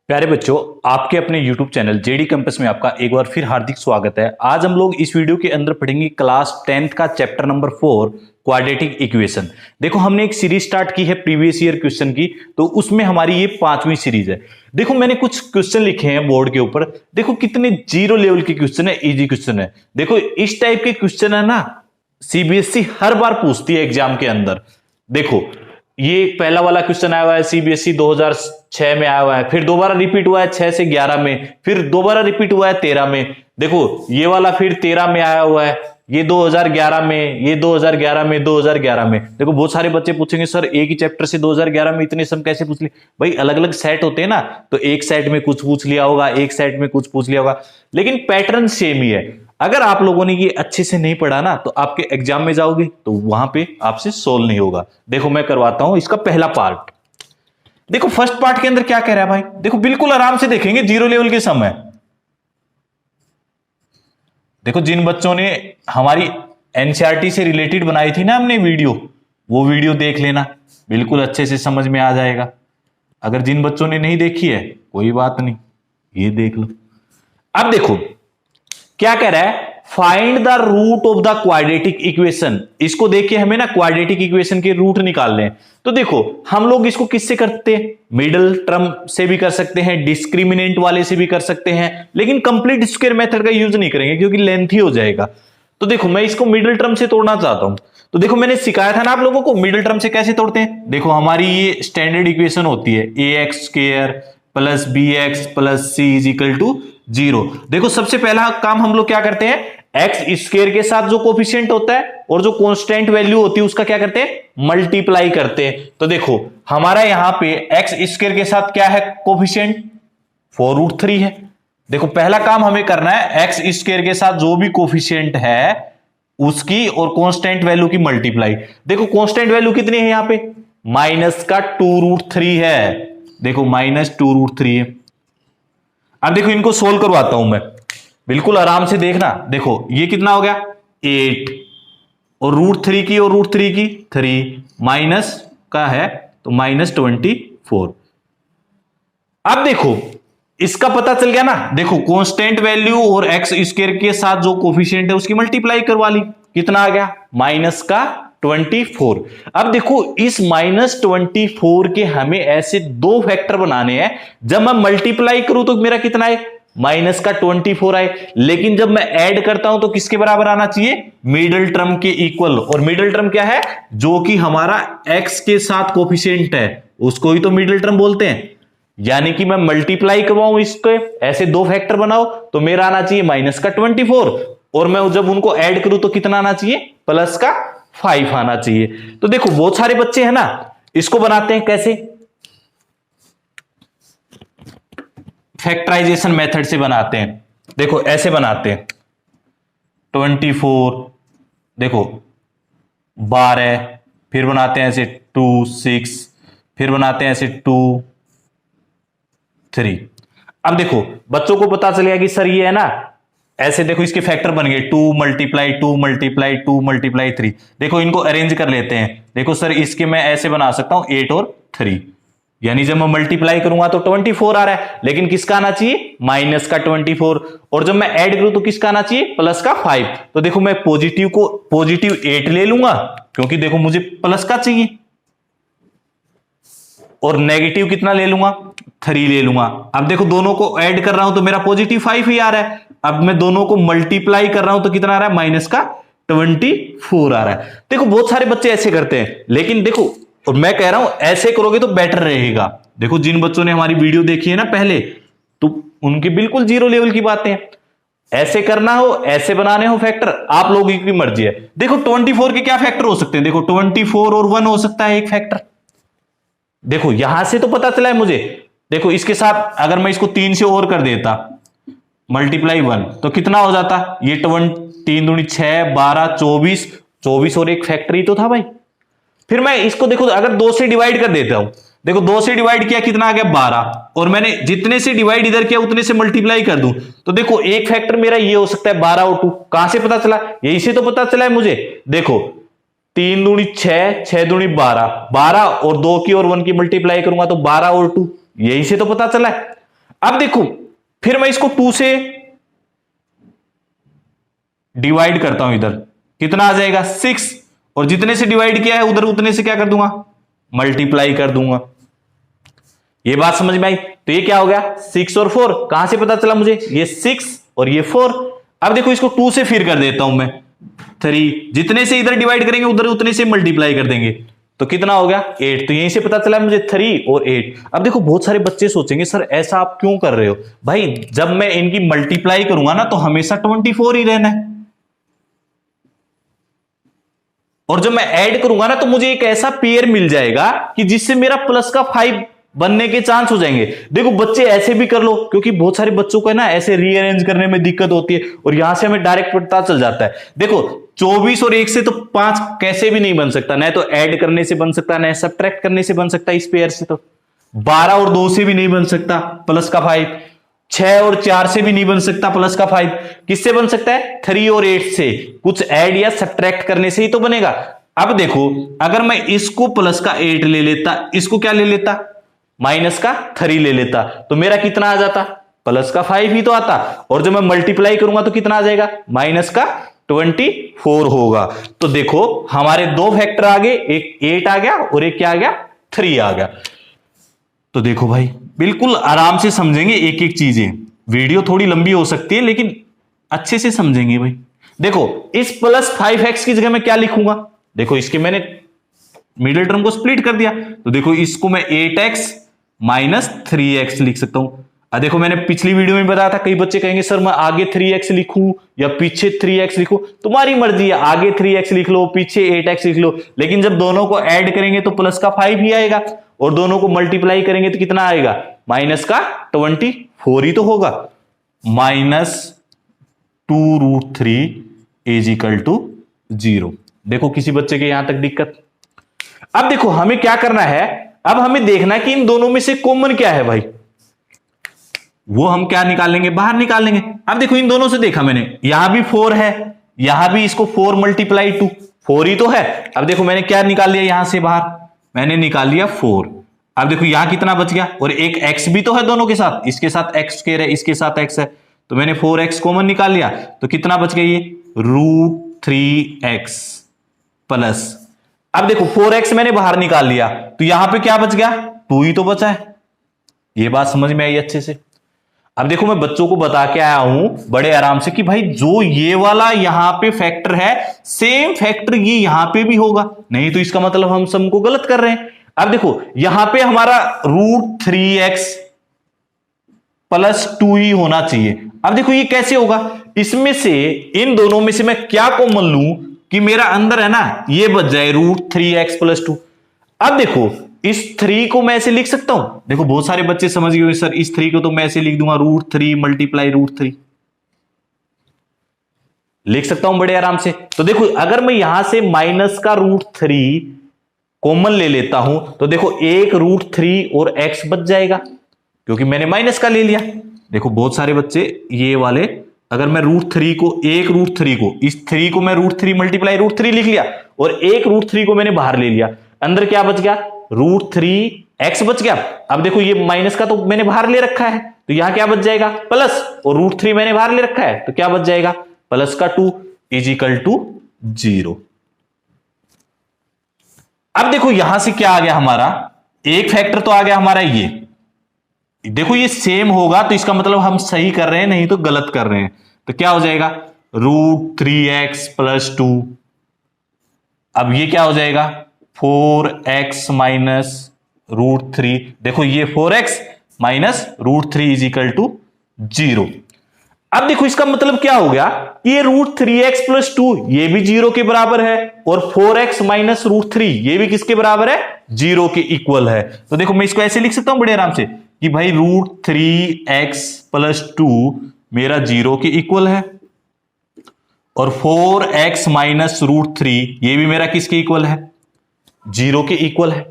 प्यारे बच्चों, आपके अपने YouTube चैनल जेडी कैंपस में आपका एक बार फिर हार्दिक स्वागत है। आज हम लोग इस वीडियो के अंदर पढ़ेंगे क्लास 10th का चैप्टर नंबर 4 क्वाड्रेटिक इक्वेशन। देखो, हमने एक सीरीज स्टार्ट की है प्रीवियस ईयर क्वेश्चन की, तो उसमें हमारी ये 5वीं सीरीज है। देखो, मैंने कुछ क्वेश्चन लिखे हैं बोर्ड के ऊपर। देखो कितने जीरो लेवल के क्वेश्चन है, इजी क्वेश्चन है। देखो, इस टाइप के क्वेश्चन है ना, सीबीएसई हर बार पूछती है एग्जाम के अंदर। देखो, ये पहला वाला क्वेश्चन आया हुआ है सीबीएसई 2006 में आया हुआ है, फिर दोबारा रिपीट हुआ है 6 से 11 में, फिर दोबारा रिपीट हुआ है 13 में। देखो, ये वाला फिर 13 में आया हुआ है, ये 2011 में, ये 2011 में, 2011 में। देखो, बहुत सारे बच्चे पूछेंगे सर एक ही चैप्टर से 2011 में इतने सम कैसे पूछ लिए? भाई, अलग अलग सेट होते हैं ना, तो एक सेट में कुछ पूछ लिया होगा, एक सेट में कुछ पूछ लिया होगा, लेकिन पैटर्न सेम ही है। अगर आप लोगों ने ये अच्छे से नहीं पढ़ा ना, तो आपके एग्जाम में जाओगे तो वहां पे आपसे सोल्व नहीं होगा। देखो, मैं करवाता हूं इसका पहला पार्ट। देखो, फर्स्ट पार्ट के अंदर क्या कह रहा है भाई, देखो बिल्कुल आराम से देखेंगे, जीरो लेवल के सम है। देखो, जिन बच्चों ने हमारी एनसीईआरटी से रिलेटेड बनाई थी ना हमने वीडियो, वो वीडियो देख लेना, बिल्कुल अच्छे से समझ में आ जाएगा। अगर जिन बच्चों ने नहीं देखी है, कोई बात नहीं, ये देख लो। अब देखो क्या कह रहा है, find the root of the quadratic equation. इसको देख के हमें ना क्वाड्रेटिक इक्वेशन के रूट निकालने हैं। तो देखो, हम लोग इसको किससे करते हैं? मिडिल टर्म से भी कर सकते हैं, डिस्क्रिमिनेंट वाले से भी कर सकते हैं, लेकिन कंप्लीट स्क्वायर मेथड का यूज नहीं करेंगे क्योंकि लेंथी हो जाएगा। तो देखो, मैं इसको मिडिल टर्म से तोड़ना चाहता हूं। तो देखो, मैंने सिखाया था ना आप लोगों को मिडिल टर्म से कैसे तोड़ते हैं। देखो, हमारी ये स्टैंडर्ड इक्वेशन होती है ax square plus bx plus c is equal to 0। देखो, सबसे पहला काम हम लोग क्या करते हैं, एक्स स्क्वायर के साथ जो कोफिशिएंट होता है और जो कांस्टेंट वैल्यू होती है उसका क्या करते हैं, मल्टीप्लाई करते हैं। तो देखो, हमारा यहां पे एक्स स्क्वायर के साथ क्या है कोफिशिएंट, 4√3 है। देखो, पहला काम हमें करना है, एक्स स्क्वायर के साथ जो भी कोफिशिएंट है उसकी और कांस्टेंट वैल्यू की मल्टीप्लाई। देखो, कांस्टेंट वैल्यू कितनी है यहाँ पे, माइनस का 2√3 है। देखो, माइनस 2√3 है। अब देखो, इनको सोल्व करवाता हूं मैं, बिल्कुल आराम से देखना। देखो, ये कितना हो गया 8, और √3 की और √3 की 3, माइनस का है तो माइनस 24। अब देखो, इसका पता चल गया ना। देखो, कांस्टेंट वैल्यू और एक्स स्क्वायर के साथ जो कोफिशिएंट है उसकी मल्टीप्लाई करवा ली, कितना आ गया माइनस का 24। अब देखो, इस माइनस 24 के हमें ऐसे दो फैक्टर बनाने हैं, जब मैं मल्टीप्लाई करूं तो मेरा कितना है, माइनस का 24 आए, लेकिन जब मैं ऐड करता हूं तो किसके बराबर आना चाहिए, मिडिल टर्म के इक्वल। और मिडिल टर्म क्या है, जो कि हमारा एक्स के साथ कोफिशिएंट है उसको ही तो मिडिल टर्म बोलते हैं। यानी कि मैं मल्टीप्लाई करवाऊं इसके, ऐसे दो फैक्टर बनाओ तो मेरा आना चाहिए माइनस का 24, और मैं जब उनको ऐड करूं तो कितना आना चाहिए, प्लस का 5 आना चाहिए। तो देखो, बहुत सारे बच्चे हैं ना, इसको बनाते हैं कैसे, फैक्टराइजेशन मेथड से बनाते हैं। देखो, ऐसे बनाते हैं 24, देखो 12, फिर बनाते हैं ऐसे 2, 6, फिर बनाते हैं ऐसे 2, 3। अब देखो, बच्चों को पता चल गया कि सर ये है ना, ऐसे देखो इसके फैक्टर बन गए 2 मल्टीप्लाई 2 मल्टीप्लाई 2 मल्टीप्लाई 3। देखो, इनको अरेंज कर लेते हैं। देखो सर, इसके मैं ऐसे बना सकता हूं 8 और 3, यानी जब मैं मल्टीप्लाई करूंगा तो 24 आ रहा है, लेकिन किसका आना चाहिए, माइनस का 24, और जब मैं ऐड करूं तो किसका आना चाहिए, प्लस का 5। तो देखो, मैं पॉजिटिव को पॉजिटिव 8 ले लूंगा क्योंकि देखो मुझे प्लस का चाहिए, और नेगेटिव कितना ले लूंगा, 3 ले लूंगा। अब देखो, दोनों को ऐड कर रहा हूं तो मेरा पॉजिटिव 5 ही आ रहा है। अब मैं दोनों को मल्टीप्लाई कर रहा हूं तो कितना आ रहा है, माइनस का 24 आ रहा है। देखो, बहुत सारे बच्चे ऐसे करते हैं, लेकिन देखो, और मैं कह रहा हूं ऐसे करोगे तो बेटर रहेगा। देखो, जिन बच्चों ने हमारी वीडियो देखी है ना पहले, तो उनकी बिल्कुल जीरो लेवल की बातें हैं। ऐसे करना हो, ऐसे बनाने हो फैक्टर, आप लोगों की मर्जी है। देखो, 24 के क्या फैक्टर हो सकते हैं, देखो 24 और 1 हो सकता है एक फैक्टर। देखो, यहां से तो पता चला है मुझे। देखो, इसके साथ अगर मैं इसको 3 से और कर देता, मल्टीप्लाई 1, तो कितना हो जाता, ये 3 दूनी 6, 12, 24 और एक फैक्टरी तो था भाई। फिर मैं इसको देखो, अगर 2 से डिवाइड कर देता हूं, देखो 2 से डिवाइड किया कितना आ गया 12, और मैंने जितने से डिवाइड इधर किया उतने से मल्टीप्लाई कर दूं, तो देखो एक फैक्टर मेरा ये हो सकता है 12 और 2। कहां से पता चला, यही से तो पता चला है मुझे। देखो, 3 दूनी 6, 6 दूनी 12, 12 और 2 की और 1 की मल्टीप्लाई करूंगा तो 12 और 2, यही से तो पता चला है। अब देखो फिर मैं इसको 2 से डिवाइड करता हूं, इधर कितना आ जाएगा 6, और जितने से डिवाइड किया है उधर उतने से क्या कर दूंगा, मल्टीप्लाई कर दूंगा। ये बात समझ में आई? तो ये क्या हो गया 6 और 4, कहां से पता चला मुझे, ये 6 और ये 4। अब देखो इसको 2 से फिर कर देता हूं मैं 3, जितने से इधर डिवाइड करेंगे उधर उतने से मल्टीप्लाई कर देंगे, तो कितना हो गया 8। तो यहीं से पता चला मुझे 3 और 8। अब देखो बहुत सारे बच्चे सोचेंगे सर ऐसा आप क्यों कर रहे हो, भाई जब मैं इनकी मल्टीप्लाई करूंगा ना तो हमेशा 24 ही रहना है, और जब मैं ऐड करूंगा ना तो मुझे एक ऐसा पेयर मिल जाएगा कि जिससे मेरा प्लस का 5 बनने के चांस हो जाएंगे। देखो बच्चे ऐसे भी कर लो, क्योंकि बहुत सारे बच्चों को है ना ऐसे रीअरेंज करने में दिक्कत होती है, और यहां से हमें डायरेक्ट पता चल जाता है। देखो 24 और 1 से तो 5 कैसे भी नहीं बन सकता, ना तो ऐड करने से बन सकता, ना सब्ट्रैक्ट करने से बन सकता, इस पेयर से तो 12 और 2 से भी नहीं बन सकता प्लस का 5, 6 और 4 से भी नहीं बन सकता प्लस का 5, किससे बन सकता है 3 और 8 से, कुछ ऐड या सब्ट्रैक्ट करने से ही तो बनेगा। अब देखो अगर मैं इसको प्लस का 8 ले लेता, इसको क्या ले लेता माइनस का 3 ले लेता, तो मेरा कितना आ जाता प्लस का 5 ही तो आता, और जब मैं मल्टीप्लाई करूंगा तो कितना आ जाएगा माइनस का 24 होगा। तो देखो हमारे दो फैक्टर आ गए, एक 8 आ गया और एक क्या आ गया 3 आ गया। तो देखो भाई बिल्कुल आराम से समझेंगे एक एक चीजें, वीडियो थोड़ी लंबी हो सकती है लेकिन अच्छे से समझेंगे भाई। देखो इस प्लस 5x की जगह मैं क्या लिखूंगा, देखो इसके मैंने मिडिल टर्म को स्प्लिट कर दिया, तो देखो इसको मैं 8x माइनस 3x लिख सकता हूं। देखो मैंने पिछली वीडियो में बताया था, कई बच्चे कहेंगे सर मैं आगे 3x लिखूं या पीछे 3x लिखूं, तुम्हारी मर्जी है, आगे 3x लिख लो पीछे 8x लिख लो, लेकिन जब दोनों को ऐड करेंगे तो प्लस का 5 ही आएगा, और दोनों को मल्टीप्लाई करेंगे तो कितना आएगा माइनस का 24 ही तो होगा। -2√3 इज इक्वल टू 0। देखो किसी बच्चे के यहां तक दिक्कत। अब देखो हमें क्या करना है, अब हमें देखना है कि इन दोनों में से कॉमन क्या है भाई, वो हम क्या निकालेंगे, बाहर निकालेंगे। अब देखो इन दोनों से देखा मैंने, यहां भी 4 है, यहां भी इसको 4 मल्टीप्लाई 2 4 ही तो है। अब देखो मैंने क्या निकाल लिया यहां से बाहर, मैंने निकाल लिया 4। अब देखो यहां कितना बच गया, और एक x भी तो है दोनों के साथ, इसके साथ x स्क्वायर है, इसके साथ x है, तो मैंने 4x कॉमन निकाल लिया, तो कितना बच गया ये √3x प्लस, अब देखो 4x मैंने बाहर निकाल लिया, तो यहां पे क्या बच गया 2 ही तो बचा है। ये बात समझ में आई अच्छे से। अब देखो मैं बच्चों को बता के आया हूं बड़े आराम से कि भाई जो ये वाला यहां पे फैक्टर है सेम फैक्टर ये यहां पे भी होगा, नहीं तो इसका मतलब हम सम को गलत कर रहे हैं। अब देखो यहां पे हमारा √3x प्लस 2 ही होना चाहिए। अब देखो ये कैसे होगा, इसमें से इन दोनों में से मैं क्या कॉमन लूं कि मेरा अंदर है ना ये बच जाए √3x प्लस 2। अब देखो इस 3 को मैं ऐसे लिख सकता हूं, देखो बहुत सारे बच्चे समझ गए सर इस 3 को तो मैं ऐसे लिख दूंगा √3 मल्टीप्लाई √3, लिख सकता हूं बड़े आराम से। तो देखो अगर मैं यहां से माइनस का √3 कॉमन ले लेता हूं तो देखो एक √3 और x बच जाएगा, क्योंकि मैंने माइनस का ले लिया। देखो बहुत सारे बच्चे ये वाले, अगर मैं √3 को एक √3 को इस 3 को मैं √3 मल्टीप्लाई √3 लिख लिया, और एक √3 को मैंने बाहर ले लिया, अंदर क्या बच गया √3x बच गया। अब देखो ये माइनस का तो मैंने बाहर ले रखा है, तो यहां क्या बच जाएगा प्लस, और √3 मैंने बाहर ले रखा है तो क्या बच जाएगा प्लस का 2 इज इक्वल टू 0। अब देखो यहां से क्या आ गया हमारा, एक फैक्टर तो आ गया हमारा ये, देखो ये सेम होगा तो इसका मतलब हम सही कर रहे हैं, नहीं तो गलत कर रहे हैं। तो क्या हो जाएगा √3x प्लस 2, अब ये क्या हो जाएगा 4x माइनस √3, देखो ये 4x minus √3 is equal to 0। अब देखो इसका मतलब क्या हो गया, ये √3x प्लस 2 ये भी 0 के बराबर है, और 4x माइनस √3 ये भी किसके बराबर है 0 के इक्वल है। तो देखो मैं इसको ऐसे लिख सकता हूं बड़े आराम से कि भाई √3x प्लस 2 मेरा 0 के इक्वल है, और 4x माइनस √3 ये भी मेरा किसके इक्वल है 0 के इक्वल है।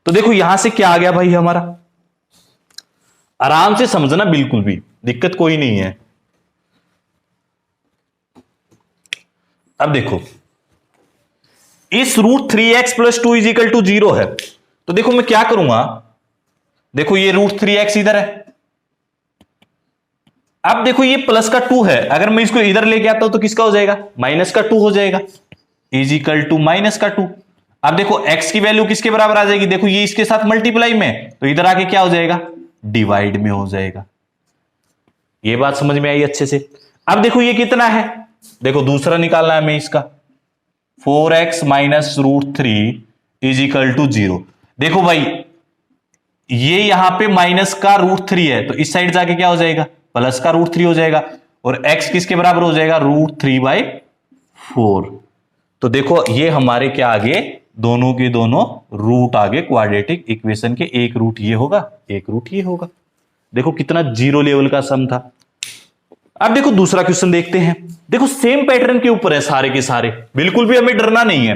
तो देखो यहां से क्या आ गया भाई हमारा, आराम से समझना, बिल्कुल भी दिक्कत कोई नहीं है। अब देखो इस √3x plus 2 is equal to 0 है, तो देखो मैं क्या करूंगा, देखो ये √3x इधर है, अब देखो ये प्लस का 2 है, अगर मैं इसको इधर लेके आता हूं तो किसका हो जाएगा, माइनस का 2 हो जाएगा, इज इक्वल टू माइनस का 2। अब देखो x की वैल्यू किसके बराबर आ जाएगी, देखो ये इसके साथ मल्टीप्लाई में, तो इधर आके क्या हो जाएगा, डिवाइड में हो जाएगा। ये बात समझ में आई अच्छे से। अब देखो ये कितना है, देखो दूसरा निकालना है हमें इसका, 4x minus root 3 is equal to 0। देखो भाई ये यहां पे माइनस का रूट 3 है, तो इस साइड जाके क्या हो जाएगा, प्लस का रूट 3 हो जाएगा, और x किसके बराबर हो जाएगा, रूट 3/4। तो देखो ये हमारे क्या आगे, दोनों के दोनों रूट आगे क्वाड्रेटिक इक्वेशन के, एक रूट ये होगा, एक रूट ये होगा। देखो कितना जीरो लेवल का सम था। अब देखो दूसरा क्वेश्चन देखते हैं। देखो सेम पैटर्न के ऊपर है सारे के सारे, बिल्कुल भी हमें डरना नहीं है।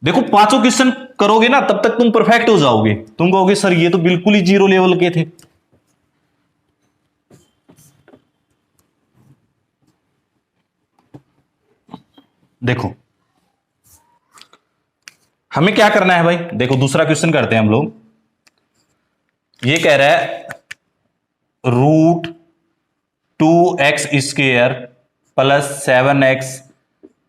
देखो पांचों क्वेश्चन करोगे ना तब तक तुम परफेक्ट हो जाओगे, तुम कहोगे सर ये तो बिल्कुल ही जीरो लेवल के थे। देखो हमें क्या करना है भाई, देखो दूसरा क्वेश्चन करते हैं हम लोग। ये कह रहा है root 2x square plus 7x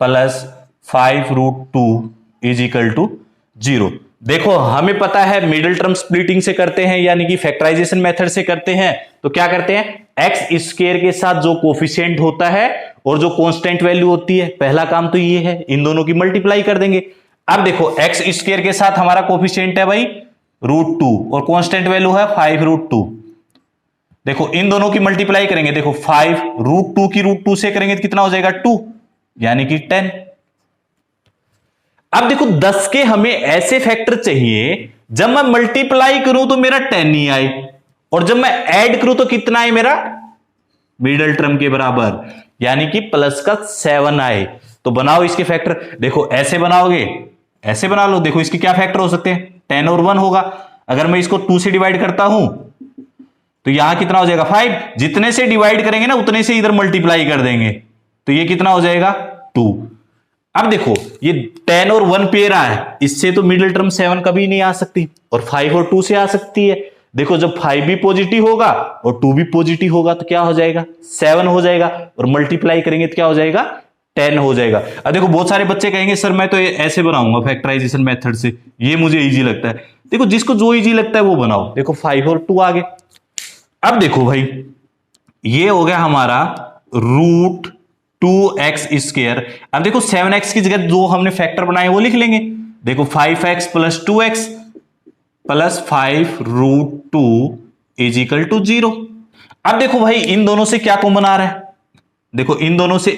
plus 5 root 2 is equal to 0। देखो हमें पता है मिडिल टर्म स्प्लिटिंग से करते हैं, यानी कि फैक्टराइजेशन मेथड से करते हैं। तो क्या करते हैं, एक्स स्क्वायर के साथ जो कोफिशिएंट होता है और जो कांस्टेंट वैल्यू होती है, पहला काम तो ये है, इन दोनों की मल्टीप्लाई कर देंगे। अब देखो एक्स स्क्वायर के साथ हमारा कोफिशिएंट है भाई रूट 2 और कांस्टेंट वैल्यू है 5 रूट 2। देखो इन दोनों की मल्टीप्लाई करेंगे, देखो 5 रूट 2 की रूट 2 से करेंगे तो कितना हो जाएगा 2, यानी कि 10। अब देखो 10 के हमें ऐसे फैक्टर चाहिए जब मैं मल्टीप्लाई करूं तो मेरा 10 ही आए, और जब मैं ऐड करूं तो कितना आए मेरा, मिडिल टर्म के बराबर, यानी कि प्लस का 7 आए। तो बनाओ इसके फैक्टर, देखो ऐसे बनाओगे, ऐसे बना लो। देखो इसके क्या फैक्टर हो सकते हैं, 10 और 1 होगा। अगर मैं इसको 2 से डिवाइड करता हूं तो यहां कितना हो जाएगा 5, जितने से डिवाइड करेंगे ना उतने से इधर मल्टीप्लाई कर देंगे, तो ये कितना हो जाएगा 2। अब देखो ये 10 और 1 पेयर है, इससे तो मिडिल टर्म 7 कभी नहीं आ सकती, और 5 और 2 से आ सकती है। देखो जब 5 भी पॉजिटिव होगा और 2 भी पॉजिटिव होगा तो क्या हो जाएगा 7 हो जाएगा, और मल्टीप्लाई करेंगे तो क्या हो जाएगा 10 हो जाएगा। अब देखो बहुत सारे बच्चे कहेंगे सर मैं तो ऐसे बनाऊंगा फैक्टराइजेशन मेथड से, ये मुझे इजी लगता है। देखो जिसको जो इजी लगता है वो बनाओ। देखो 5 और 2 आ गए। अब देखो भाई ये हो गया हमारा रूट 2x स्क्वायर। अब देखो 7x की जगह जो हमने फैक्टर बनाए वो लिख लेंगे। देखो 5x plus 2x plus 5 root 2 is equal to 0। अब देखो भाई इन दोनों से क्या कॉमन आ रहा है, देखो इन दोनों से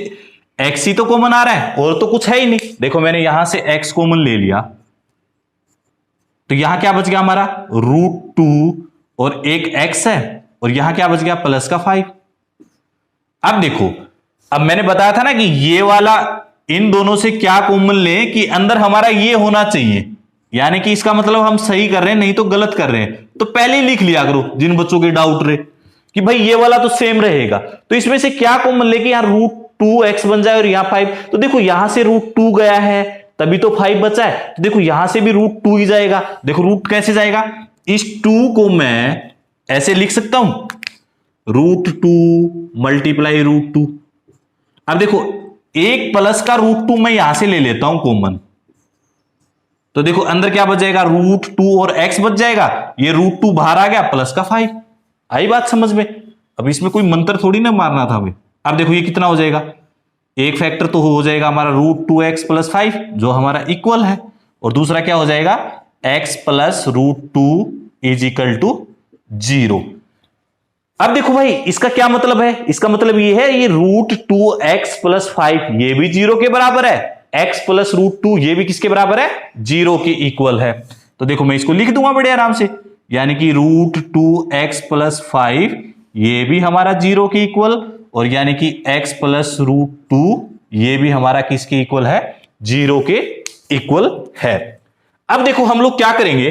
x ही तो कॉमन आ रहा है, और तो कुछ है ही नहीं। देखो मैंने यहां से x कॉमन ले लिया, तो यहां क्या बच गया हमारा रूट 2 और एक x है, और यहां क्या बच गया प्लस का 5। अब देखो अब मैंने बताया था ना कि ये वाला इन दोनों से क्या कॉमन ले कि अंदर हमारा ये होना चाहिए, यानी कि इसका मतलब हम सही कर रहे हैं नहीं तो गलत कर रहे हैं। तो पहले ही लिख लिया करो जिन बच्चों के डाउट रहे कि भाई ये वाला तो सेम रहेगा, तो इसमें से क्या कॉमन लेके यहां रूट 2x बन जाए और यहां 5। तो देखो यहां से रूट 2 गया है तभी तो 5 बचा है, तो देखो यहां से भी रूट 2 ही जाएगा। देखो रूट कैसे जाएगा, इस 2 को मैं ऐसे लिख सकता हूं रूट 2 मल्टीप्लाई रूट 2। अब देखो एक प्लस का रूट 2 मैं यहां से ले लेता हूं कॉमन, तो देखो अंदर क्या बच जाएगा रूट 2 और x बच जाएगा, ये रूट 2 बाहर आ गया प्लस का 5। आई बात समझ में। अब इसमें कोई मंत्र थोड़ी ना मारना था हमें। अब देखो ये कितना हो जाएगा, एक फैक्टर तो हो जाएगा हमारा रूट 2x प्लस 5 जो हमारा इक्वल है, और दूसरा क्या हो जाएगा x plus root 2 is equal to 0। अब देखो भाई इसका क्या मतलब है, इसका मतलब ये है ये रूट 2x प्लस 5 ये भी 0 के बराबर है, x प्लस रूट 2 ये भी किसके बराबर है 0 के इक्वल है। तो देखो मैं इसको लिख दूंगा बड़े आराम से, यानी कि रूट 2x प्लस 5 ये भी हमारा 0 के इक्वल, और यानी कि x प्लस रूट 2 ये भी हमारा किसके इक्वल है 0 के इक्वल है। अब देखो हम लोग क्या करेंगे,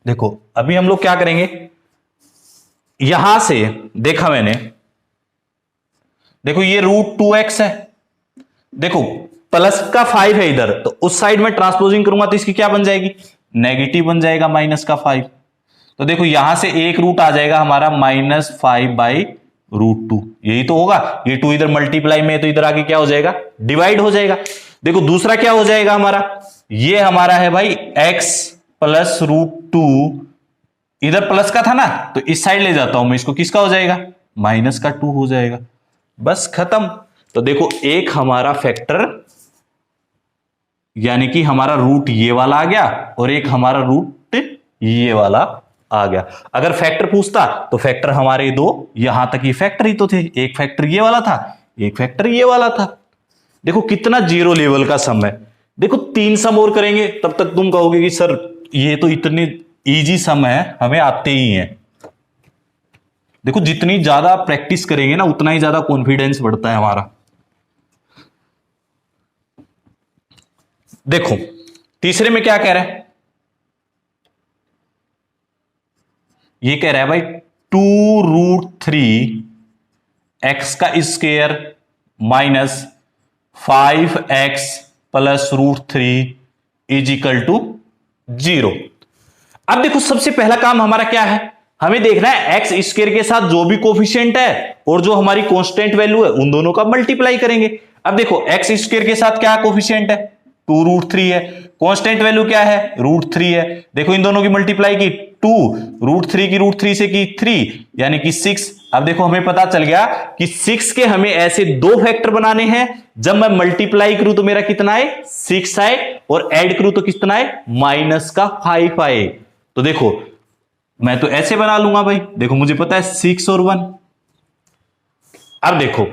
देखो अभी हम लोग क्या करेंगे, यहां से देखा मैंने, देखो ये रूट 2x है, देखो प्लस का 5 है इधर, तो उस साइड में ट्रांसपोजिंग करूंगा तो इसकी क्या बन जाएगी नेगेटिव बन जाएगा माइनस का 5। तो देखो यहां से एक रूट आ जाएगा हमारा -5/√2, यही तो होगा। ये 2 इधर मल्टीप्लाई में है तो इधर आके क्या हो जाएगा, डिवाइड हो जाएगा। देखो दूसरा क्या हो जाएगा हमारा, ये हमारा है भाई x + √2, इधर प्लस का था ना तो इस साइड ले जाता हूं मैं इसको, किसका हो जाएगा, -2 हो जाएगा। बस खत्म। तो देखो एक हमारा फैक्टर यानी कि हमारा रूट ये वाला आ गया और एक हमारा रूट ये वाला आ गया। अगर फैक्टर पूछता तो फैक्टर हमारे दो यहां तक ये फैक्टर ही तो थे, एक फैक्टर ये वाला था, एक फैक्टर ये वाला था। देखो कितना जीरो लेवल का सम है। देखो 3 सम और करेंगे तब तक तुम कहोगे कि सर ये तो इतने इजी सम है, हमें आते ही हैं। देखो जितनी ज्यादा प्रैक्टिस करेंगे ना उतना ही ज्यादा कॉन्फिडेंस बढ़ता है हमारा। देखो तीसरे में क्या कह रहा है, ये कह रहा है भाई 2√3 x का स्क्वायर -5x + √3 = 0। अब देखो सबसे पहला काम हमारा क्या है, हमें देखना है एक्स स्क्वायर के साथ जो भी कोफिशिएंट है और जो हमारी कांस्टेंट वैल्यू है उन दोनों का मल्टीप्लाई करेंगे। अब देखो एक्स स्क्वायर के साथ क्या कोफिशिएंट है, 2√3 है, कांस्टेंट वैल्यू क्या है, √3 है। देखो इन दोनों की मल्टीप्लाई की 2, √3 की √3 से की 3 यानी कि 6। अब देखो हमें पता चल गया कि 6 के हमें ऐसे दो फैक्टर बनाने हैं, जब मैं मल्टीप्लाई करूं तो मेरा कितना है, 6 आए, और ऐड करूं तो कितना है, -5 आए। तो देखो मैं तो ऐसे बना लूंगा भाई, देखो मुझे पता है 6 और 1। अब देखो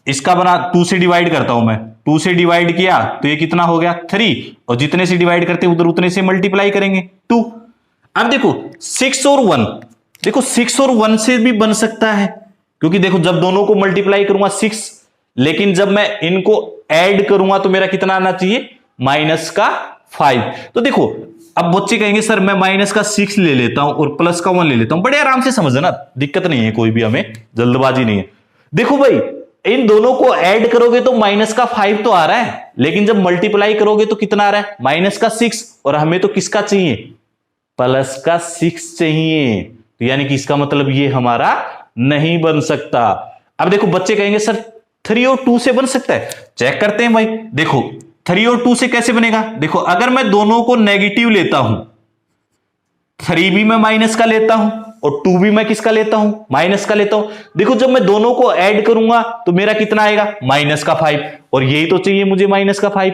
इसका बना 2 से डिवाइड करता हूं मैं, 2 से डिवाइड किया तो ये कितना हो गया 3, और जितने से डिवाइड करते उधर उतने से मल्टीप्लाई करेंगे 2। अब देखो 6 और 1, देखो 6 और 1 से भी बन सकता है, क्योंकि देखो जब दोनों को मल्टीप्लाई करूंगा 6, लेकिन जब मैं इनको ऐड करूंगा तो मेरा कितना आना चाहिए, -5। तो देखो अब बच्चे कहेंगे सर मैं -6 ले लेता हूं और +1 ले लेता हूं, बड़े आराम से समझना, दिक्कत नहीं है कोई भी, हमें जल्दबाजी नहीं है। देखो भाई इन दोनों को ऐड करोगे तो -5 तो आ रहा है, लेकिन जब मल्टीप्लाई करोगे तो कितना आ रहा है, -6, और हमें तो किसका चाहिए, +6 चाहिए। तो यानी कि इसका मतलब ये हमारा नहीं बन सकता। अब देखो बच्चे कहेंगे सर 3 और 2 से बन सकता है, चेक करते हैं भाई। देखो 3 और 2 से कैसे बनेगा, देखो अगर मैं दोनों को नेगेटिव लेता हूं, 3 भी मैं माइनस का लेता हूं और 2 भी मैं किसका लेता हूं, माइनस का लेता हूं। देखो जब मैं दोनों को ऐड करूंगा तो मेरा कितना आएगा, -5, और यही तो चाहिए मुझे, -5।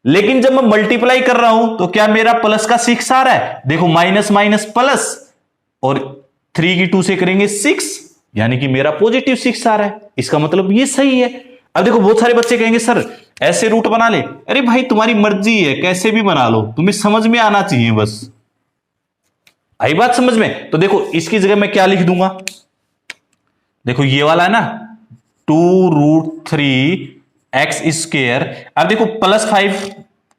लेकिन जब मैं मल्टीप्लाई कर रहा हूं तो क्या मेरा +6 आ रहा है, देखो माइनस माइनस प्लस, और 3 की 2 से करेंगे 6, यानी कि मेरा +6 आ रहा है। इसका मतलब ये सही है। अब देखो बहुत सारे बच्चे कहेंगे सर ऐसे रूट बना ले, अरे भाई तुम्हारी मर्जी है, कैसे भी बना लो, तुम्हें समझ में आना चाहिए बस। आई बात समझ में। तो देखो इसकी जगह मैं क्या लिख दूंगा, देखो ये वाला है ना 2√3x²। अब देखो +5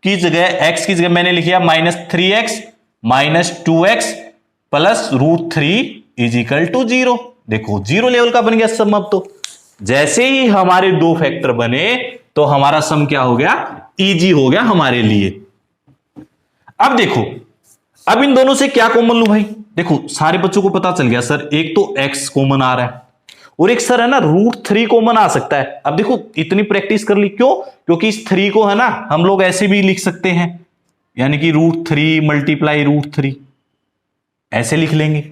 की जगह x की जगह मैंने लिखा -3x -2x +√3 = 0। देखो 0 लेवल का बन गया सम। अब तो जैसे ही हमारे दो फैक्टर बने तो हमारा सम क्या हो गया, इजी हो गया हमारे लिए। अब देखो अब इन दोनों से क्या कॉमन लूं भाई, देखो सारे बच्चों को पता चल गया सर एक तो x कॉमन आ रहा है और एक सर है ना √3 कॉमन आ सकता है। अब देखो इतनी प्रैक्टिस कर ली, क्यों, क्योंकि इस 3 को है ना हम लोग ऐसे भी लिख सकते हैं, यानी कि √3 × √3 ऐसे लिख लेंगे।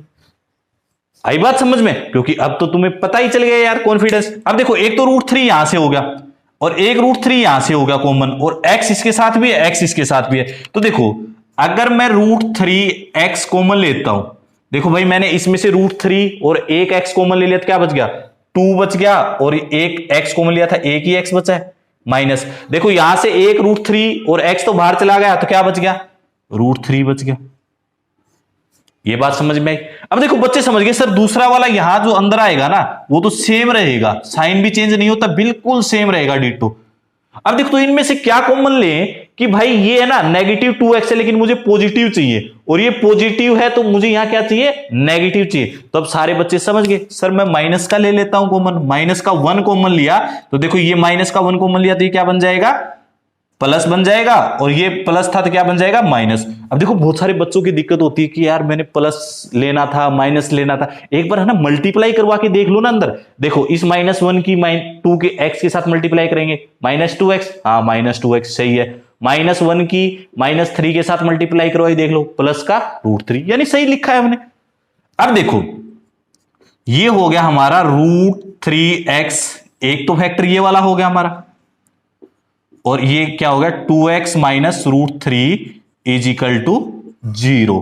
आई बात समझ में, क्योंकि अब तो तुम्हें पता ही चल गया यार, कॉन्फिडेंस। अब देखो एक तो √3 यहां से हो गया और एक √3 यहां से हो गया कॉमन, और x इसके साथ भी है, x इसके साथ भी है। तो देखो अगर मैं √3x कॉमन लेता हूं, देखो भाई मैंने इसमें से √3 और एक x कॉमन ले लिया तो क्या बच गया, 2 बच गया, और एक x कॉमन लिया था, एक ही x बचा है माइनस। देखो यहां से एक √3 और x तो बाहर चला गया तो क्या बच गया, √3 बच गया। ये बात समझ में आई। अब देखो बच्चे समझ गए सर दूसरा वाला यहां जो अंदर आएगा ना वो तो सेम रहेगा, साइन भी चेंज नहीं होता, बिल्कुल सेम रहेगा डिटो। अब देखो तो इनमें से क्या कॉमन लें कि भाई ये है ना -2x है लेकिन मुझे पॉजिटिव चाहिए, और ये पॉजिटिव है तो मुझे यहां क्या चाहिए, नेगेटिव चाहिए। तो अब सारे बच्चे समझ गए सर मैं माइनस का ले लेता हूं कॉमन, -1 कॉमन लिया तो देखो ये -1 कॉमन लिया तो ये क्या बन जाएगा, प्लस बन जाएगा, और ये प्लस था तो क्या बन जाएगा, माइनस। अब देखो बहुत सारे बच्चों की दिक्कत होती है कि यार मैंने प्लस लेना था, माइनस लेना था। एक बार है ना मल्टीप्लाई करवा के देख लो ना अंदर। देखो इस -1 की -2 के x के साथ मल्टीप्लाई करेंगे, -2x, हाँ -2x सही है। -1 की -3 के साथ मल्टीप्लाई करवाई, देख लो प्लस का √3, यानी सही लिखा है हमने। अब देखो ये हो गया हमारा √3x, एक तो फैक्टर ये वाला हो गया हमारा, और ये क्या हो गया 2x minus √3 is equal to 0।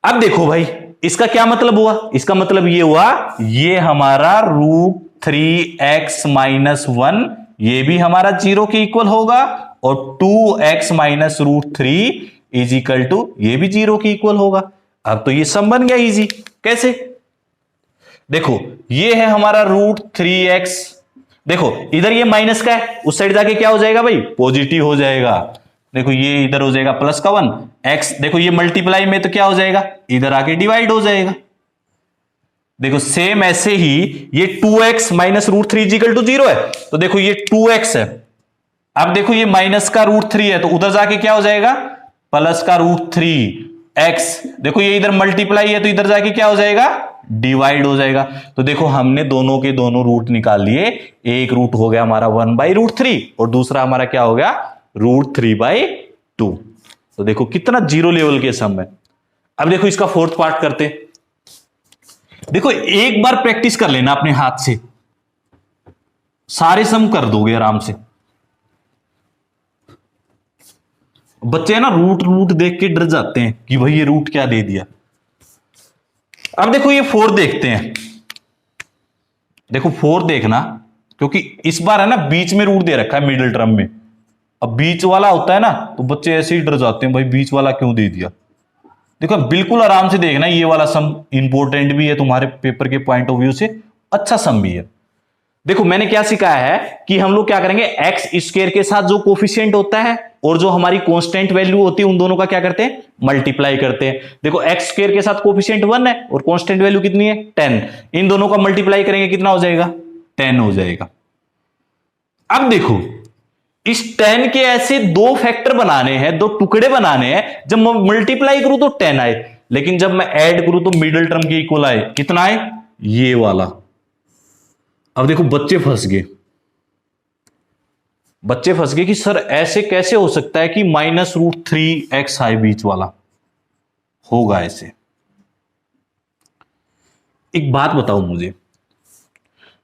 अब देखो भाई इसका क्या मतलब हुआ, इसका मतलब ये हुआ ये हमारा √3x माइनस 1 ये भी हमारा 0 के इक्वल होगा, और 2x minus √3 is equal to ये भी 0 के इक्वल होगा। अब तो ये सम बन गया इजी। कैसे, देखो ये है हमारा √3x, देखो इधर ये माइनस का है, उस साइड जाके क्या हो जाएगा भाई, पॉजिटिव हो जाएगा। देखो ये इधर हो जाएगा प्लस का 1 x, देखो ये मल्टीप्लाई में तो क्या हो जाएगा, इधर आके डिवाइड हो जाएगा। देखो सेम ऐसे ही ये 2x माइनस √3 इक्वल टू 0 है, तो देखो ये 2x है। अब देखो ये माइनस का √3 है, तो उधर जाके क्या हो जाएगा, प्लस का √3x। देखो ये इधर मल्टीप्लाई है, तो इधर जाके क्या हो जाएगा, डिवाइड हो जाएगा। तो देखो हमने दोनों के दोनों रूट निकाल लिए, एक रूट हो गया हमारा 1/√3 और दूसरा हमारा क्या हो गया √3/2। तो देखो कितना जीरो लेवल के सम है। अब देखो इसका फोर्थ पार्ट करते हैं। देखो एक बार प्रैक्टिस कर लेना अपने हाथ से, सारे सम कर दोगे आराम से। बच्चे ना रूट देख के डर जाते हैं कि भाई ये रूट क्या दे दिया। अब देखो ये 4 देखते हैं, देखो 4 देखना, क्योंकि इस बार है ना बीच में रूट दे रखा है मिडिल टर्म में। अब बीच वाला होता है ना तो बच्चे ऐसे ही डर जाते हैं, भाई बीच वाला क्यों दे दिया। देखो बिल्कुल आराम से देखना, ये वाला सम इंपॉर्टेंट भी है तुम्हारे पेपर के पॉइंट ऑफ व्यू से, अच्छा सम भी है। देखो मैंने क्या सिखाया है कि हम लोग क्या करेंगे, एक्स स्क्वायर के साथ जो कोफिशिएंट होता है और जो हमारी कांस्टेंट वैल्यू होती है उन दोनों का क्या करते हैं, मल्टीप्लाई करते हैं। देखो एक्स स्क्वायर के साथ कोफिशिएंट 1 है और कांस्टेंट वैल्यू कितनी है 10, इन दोनों का मल्टीप्लाई करेंगे कितना हो जाएगा, 10 हो जाएगा। अब देखो इस 10 के ऐसे दो फैक्टर बनाने हैं, दो टुकड़े बनाने हैं, जब मैं मल्टीप्लाई करूं तो 10 आए, लेकिन जब मैं ऐड करूं तो मिडिल टर्म के इक्वल आए, कितना आए, ये वाला। अब देखो बच्चे फंस गए, बच्चे फंस गए कि सर ऐसे कैसे हो सकता है कि -√3x आए बीच वाला, होगा ऐसे। एक बात बताओ मुझे,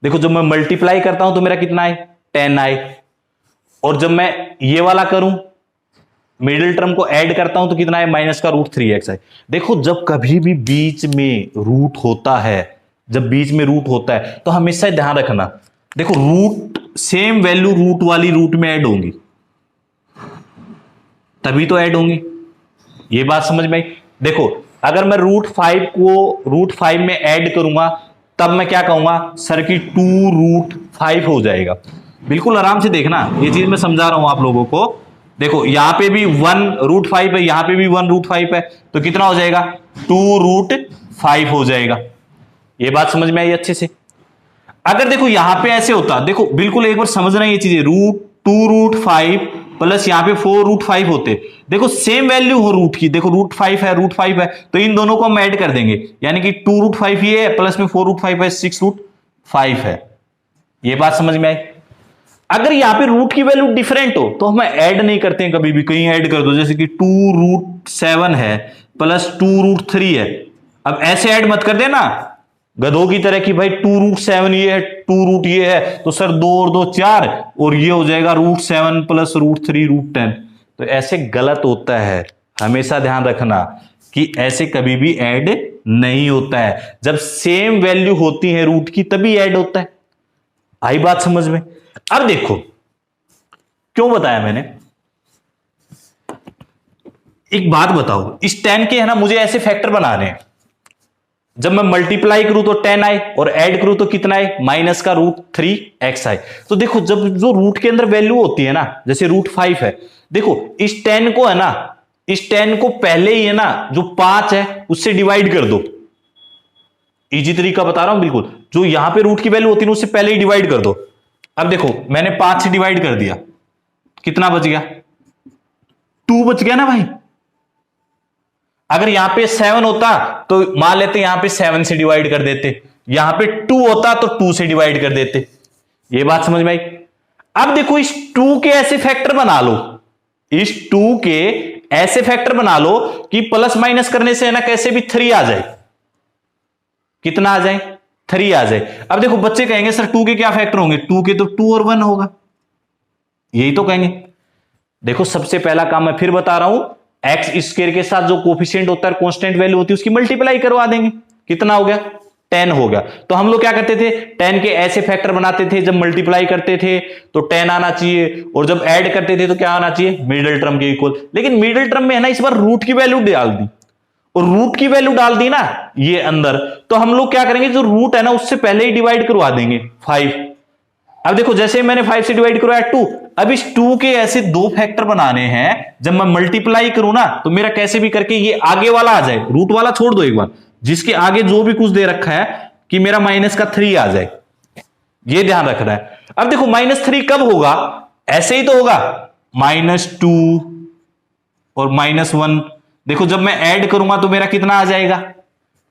देखो जब मैं मल्टीप्लाई करता हूं तो मेरा कितना आए, 10 आए, और जब मैं ये वाला करूं मिडिल टर्म को ऐड करता हूं तो कितना है, -√3x आए। देखो जब कभी भी बीच में रूट होता है, जब बीच में रूट होता है तो हमेशा ध्यान रखना, देखो रूट सेम वैल्यू रूट वाली रूट में ऐड होंगी, तभी तो ऐड होंगी। ये बात समझ में आई। देखो अगर मैं √5 को √5 में ऐड करूंगा तब मैं क्या कहूंगा, सर की 2√5 हो जाएगा। बिल्कुल आराम से देखना, ये चीज मैं समझा रहा हूं आप लोगों को। देखो यहां पे भी 1√5 है, यहां पे भी 1√5 है, तो कितना हो जाएगा, 2√5 हो जाएगा। ये बात समझ में आई अच्छे से। अगर देखो यहां पे ऐसे होता, देखो बिल्कुल एक बार समझना ये चीजें, 2√5 प्लस यहां पे 4√5 होते, देखो सेम वैल्यू हो रूट की, देखो √5 है √5 है, तो इन दोनों को हम ऐड कर देंगे, यानी कि 2√5 ये है प्लस में 4√5 है, 6√5 है। ये बात समझ में आई। अगर यहां पे रूट की वैल्यू डिफरेंट हो तो हम ऐड नहीं करते हैं कभी भी, कहीं ऐड कर दो, जैसे कि 2√7 है प्लस 2√3 है। अब ऐसे ऐड मत कर देना गधों की तरह कि भाई 2√7 ये है, 2 ये है, तो सर 2 और 2 4, और ये हो जाएगा √7 प्लस √3 √10। तो ऐसे गलत होता है, हमेशा ध्यान रखना कि ऐसे कभी भी ऐड नहीं होता है, जब सेम वैल्यू होती है रूट की तभी ऐड होता है। आई बात समझ में। अब देखो क्यों बताया मैंने, एक बात बताओ, इस 10 के है ना मुझे ऐसे फैक्टर बनाने हैं, जब मैं मल्टीप्लाई करूं तो 10 आए और ऐड करूं तो कितना आए, माइनस का √3x आए। तो देखो जब जो रूट के अंदर वैल्यू होती है ना, जैसे √5 है, देखो इस 10 को है ना, इस 10 को पहले ही है ना जो 5 है उससे डिवाइड कर दो। इजी तरीका बता रहा हूं बिल्कुल, जो यहां पे रूट की वैल्यू होती है उससे पहले ही डिवाइड कर दो। अब देखो मैंने 5 से डिवाइड कर दिया, कितना बच गया, 2 बच गया ना भाई। अगर यहां पे 7 होता तो मान लेते यहां पे 7 से डिवाइड कर देते, यहां पे 2 होता तो 2 से डिवाइड कर देते। ये बात समझ में आई। अब देखो इस 2 के ऐसे फैक्टर बना लो, इस 2 के ऐसे फैक्टर बना लो कि प्लस माइनस करने से है ना कैसे भी 3 आ जाए। कितना आ जाए, 3 आ जाए। अब देखो बच्चे कहेंगे सर 2 के क्या फैक्टर होंगे, 2 के तो 2 और 1 होगा, यही तो कहेंगे। देखो सबसे पहला काम मैं फिर बता रहा हूं, एक्स स्क्वायर के साथ जो कोफिशिएंट होता है, कांस्टेंट वैल्यू होती है, उसकी मल्टीप्लाई करवा देंगे। कितना हो गया, 10 हो गया। तो हम लोग क्या करते थे, 10 के ऐसे फैक्टर बनाते थे, जब मल्टीप्लाई करते थे तो 10 आना चाहिए, और जब ऐड करते थे तो क्या आना चाहिए, मिडिल टर्म के इक्वल। लेकिन मिडिल टर्म में है ना इस बार रूट की वैल्यू डाल दी, और रूट की वैल्यू डाल दी ना ये अंदर, तो हम लोग क्या करेंगे, जो रूट है ना उससे पहले ही डिवाइड करवा देंगे 5। अब देखो जैसे मैंने 5 से डिवाइड करवाया 2, अब इस 2 के ऐसे 2 फैक्टर बनाने हैं, जब मैं मल्टीप्लाई करूं ना तो मेरा कैसे भी करके ये आगे वाला आ जाए, रूट वाला छोड़ दो एक बार, जिसके आगे जो भी कुछ दे रखा है कि मेरा -3 आ जाए, ये ध्यान रखना है। अब देखो -3 कब होगा, ऐसे ही तो होगा, -2 और -1। देखो जब मैं ऐड करूंगा तो मेरा कितना आ जाएगा,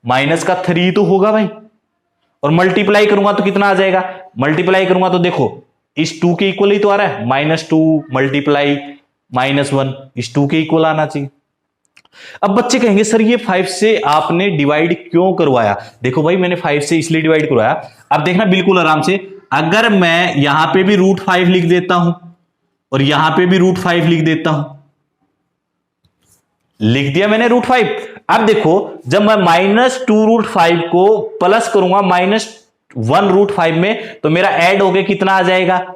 -3 तो होगा भाई, और मल्टीप्लाई करूंगा तो कितना आ जाएगा, मल्टीप्लाई करूंगा तो देखो इस 2 के इक्वल ही तो आ रहा है, -2 मल्टीप्लाई -1, इस 2 के इक्वल आना चाहिए। अब बच्चे कहेंगे सर ये 5 से आपने डिवाइड क्यों करवाया। देखो भाई मैंने 5 से इसलिए डिवाइड करवाया, अब देखना बिल्कुल आराम से, अगर मैं यहां पे भी √5 लिख देता हूं और यहां पे भी √5 लिख देता हूं, लिख दिया मैंने √5। अब देखो जब मैं -2√5 को प्लस करूंगा -1√5 में, तो मेरा ऐड हो गया कितना आ जाएगा,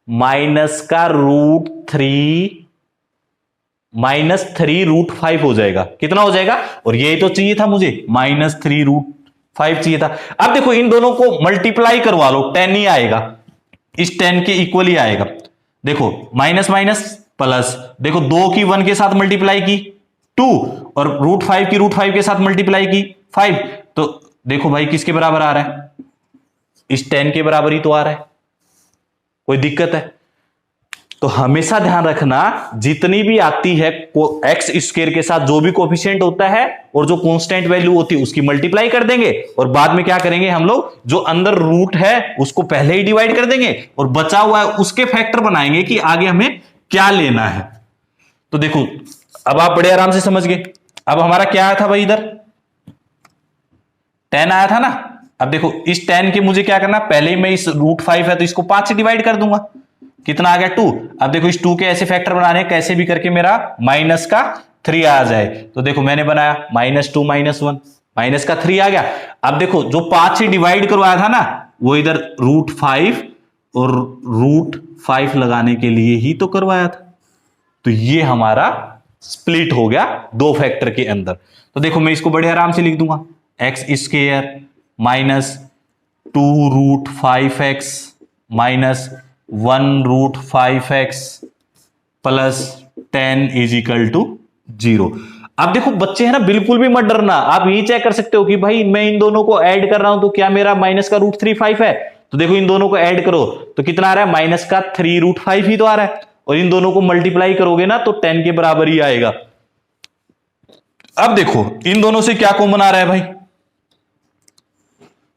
-3√5 हो जाएगा। कितना हो जाएगा, और यही तो चाहिए था मुझे, -3√5 चाहिए था। अब देखो इन दोनों को मल्टीप्लाई करवा लो, 10 ही आएगा, इस 10 के इक्वल ही आएगा। देखो माइनस माइनस प्लस, देखो 2 की 1 के साथ मल्टीप्लाई की 2, और √5 की √5 के साथ मल्टीप्लाई की 5, तो देखो भाई किसके बराबर आ रहा है, इस 10 के बराबर ही तो आ रहा है। कोई दिक्कत है, तो हमेशा ध्यान रखना जितनी भी आती है एक्स स्क्वायर के साथ जो भी कोफिशिएंट होता है और जो कांस्टेंट वैल्यू होती है उसकी मल्टीप्लाई कर देंगे, और बाद में क्या करेंगे हम लोग, जो अंदर रूट है उसको पहले ही डिवाइड कर देंगे और बचा हुआ है उसके फैक्टर बनाएंगे कि आगे हमें क्या लेना है। तो देखो अब आप बड़े आराम से समझ गए। अब हमारा क्या आया था भाई, इधर 10 आया था ना। अब देखो इस 10 के मुझे क्या करना, पहले ही मैं इस √5 है तो इसको 5 से डिवाइड कर दूंगा, कितना आ गया 2। अब देखो इस 2 के ऐसे फैक्टर बनाने कैसे भी करके मेरा -3 आ जाए, तो देखो मैंने बनाया -2 -1 -3 आ गया। अब देखो जो 5 से डिवाइड करवाया था ना वो इधर √5 और √5 लगाने के लिए ही तो करवाया था, तो ये हमारा स्प्लिट हो गया 2 फैक्टर के अंदर। तो देखो मैं इसको बड़े आराम से लिख दूंगा, x square -2√5x -1√5x plus 10 = 0। अब देखो बच्चे है ना, बिल्कुल भी मत डरना, आप यही चेक कर सकते हो कि भाई मैं इन दोनों को ऐड कर रहा हूं तो क्या मेरा माइनस का √3/5 है। तो देखो इन दोनों को ऐड करो तो कितना आ रहा है, -3√5 ही तो आ रहा है, और इन दोनों को मल्टीप्लाई करोगे ना तो 10 के बराबर ही आएगा। अब देखो इन दोनों से क्या कॉमन आ रहा है भाई,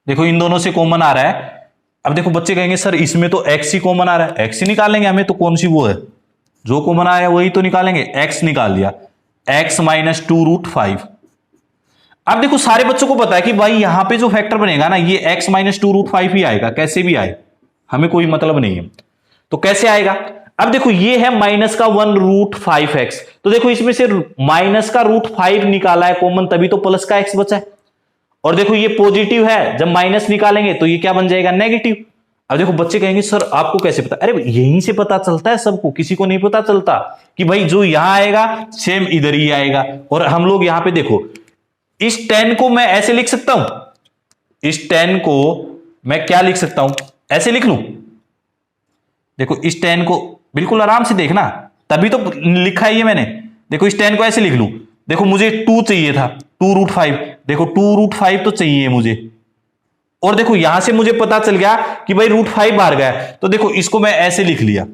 देखो इन दोनों से कॉमन आ रहा है। अब देखो बच्चे कहेंगे सर इसमें तो x ही कॉमन आ रहा है, x ही निकालेंगे हमें, तो कौन सी वो है जो कॉमन आया वही तो निकालेंगे, x निकाल लिया, x -2√5। अब देखो सारे बच्चों को पता है कि भाई यहां पे जो फैक्टर बनेगा ना ये x -2√5 ही आएगा, कैसे भी आए हमें कोई मतलब नहीं है। तो कैसे आएगा, अब देखो ये है -1√5x, तो देखो इसमें से -√5 निकाला है कॉमन, तभी तो प्लस का x बचा है। और देखो ये पॉजिटिव है, जब माइनस निकालेंगे तो ये क्या बन जाएगा, नेगेटिव। अब देखो बच्चे कहेंगे सर आपको कैसे पता, अरे यहीं से पता चलता है सबको, किसी को नहीं पता चलता कि भाई जो यहां आएगा सेम इधर ही आएगा। और हम लोग यहां पे देखो इस 10 को मैं ऐसे लिख सकता हूं, इस 10 को मैं क्या लिख सकता हूं, ऐसे लिख लूं। देखो इस 10 को बिल्कुल आराम से देखना, तभी तो लिखा है ये मैंने। देखो इस 10 को ऐसे लिख लूं, देखो मुझे 2 चाहिए था, 2√5, देखो 2√5 तो चाहिए मुझे, और देखो यहां से मुझे पता चल गया कि भाई √5 बाहर गया, तो देखो इसको मैं ऐसे लिख लिया,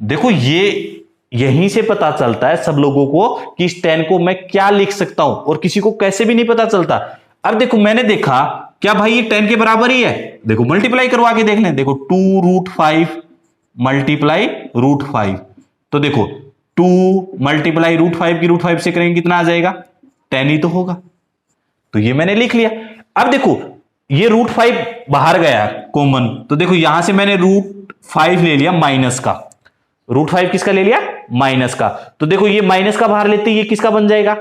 देखो ये यहीं से पता चलता है सब लोगों को कि इस 10 को मैं क्या लिख सकता हूं, और किसी को कैसे भी नहीं पता चलता। अब देखो मैंने देखा क्या भाई ये 10 के बराबर ही है, देखो मल्टीप्लाई करवा के देख लें, देखो 2√5 मल्टीप्लाई √5, तो देखो 2 मल्टीप्लाई √5 की √5 से करेंगे कितना आ जाएगा, 10 ही तो होगा। तो ये मैंने लिख लिया। अब देखो ये √5 बाहर गया कॉमन, तो देखो यहां से मैंने √5 ले लिया माइनस का, √5 किसका ले लिया, माइनस का, तो देखो ये माइनस का बाहर लेते ये किसका बन जाएगा,